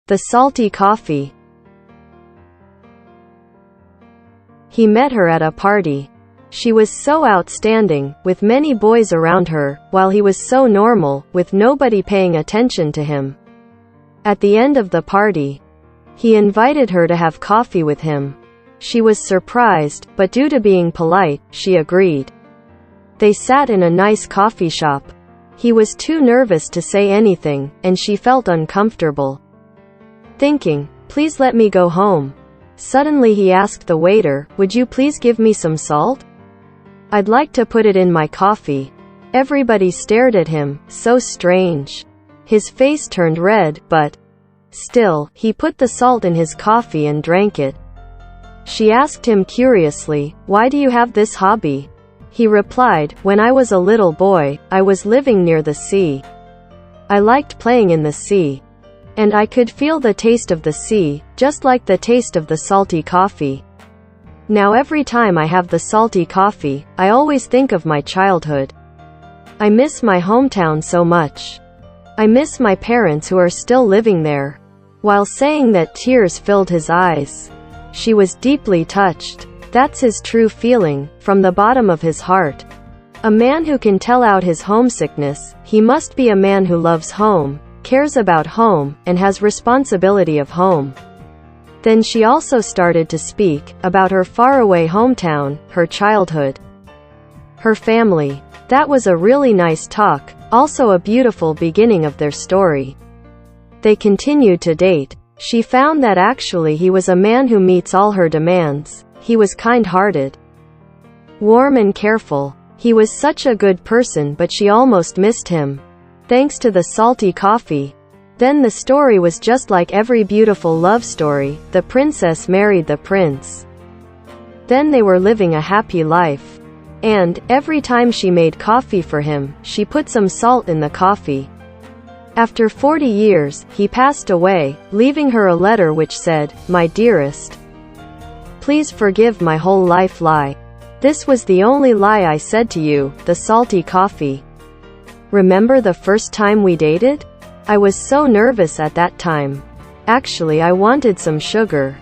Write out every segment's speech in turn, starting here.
The salty coffee. He met her at a party. She was so outstanding, with many boys around her, while he was so normal, with nobody paying attention to him. At the end of the party, he invited her to have coffee with him. She was surprised, but due to being polite, she agreed. They sat in a nice coffee shop. He was too nervous to say anything, and she felt uncomfortable. Thinking, "Please let me go home." Suddenly he asked the waiter, "Would you please give me some salt? I'd like to put it in my coffee." Everybody stared at him, so strange. His face turned red, but still, he put the salt in his coffee and drank it. She asked him curiously, "Why do you have this hobby?" He replied, "When I was a little boy, I was living near the sea. I liked playing in the sea. And I could feel the taste of the sea, just like the taste of the salty coffee. Now every time I have the salty coffee, I always think of my childhood. I miss my hometown so much. I miss my parents who are still living there." While saying that, tears filled his eyes. She was deeply touched. That's his true feeling, from the bottom of his heart. A man who can tell out his homesickness, he must be a man who loves home, cares about home, and has responsibility of home. Then she also started to speak about her faraway hometown, her childhood, her family. That was a really nice talk, also a beautiful beginning of their story. They continued to date. She found that actually he was a man who meets all her demands. He was kind-hearted, warm and careful. He was such a good person, but she almost missed him, thanks to the salty coffee. Then the story was just like every beautiful love story. The princess married the prince. Then they were living a happy life. And, every time she made coffee for him, she put some salt in the coffee. After 40 years, he passed away, leaving her a letter which said, "My dearest, please forgive my whole life lie. This was the only lie I said to you, the salty coffee. Remember the first time we dated? I was so nervous at that time. Actually, I wanted some sugar.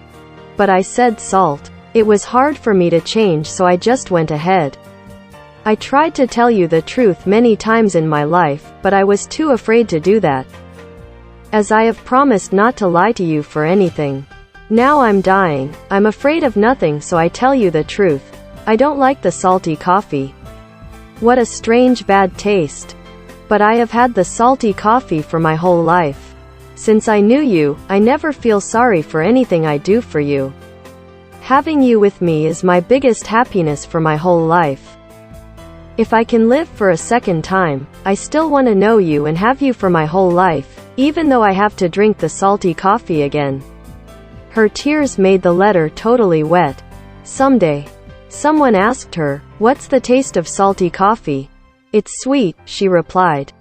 But I said salt. It was hard for me to change, so I just went ahead. I tried to tell you the truth many times in my life, but I was too afraid to do that. As I have promised not to lie to you for anything. Now I'm dying. I'm afraid of nothing, so I tell you the truth. I don't like the salty coffee. What a strange bad taste. But I have had the salty coffee for my whole life. Since I knew you, I never feel sorry for anything I do for you. Having you with me is my biggest happiness for my whole life. If I can live for a second time, I still want to know you and have you for my whole life, even though I have to drink the salty coffee again." Her tears made the letter totally wet. Someday, someone asked her, "What's the taste of salty coffee?" "It's sweet," she replied.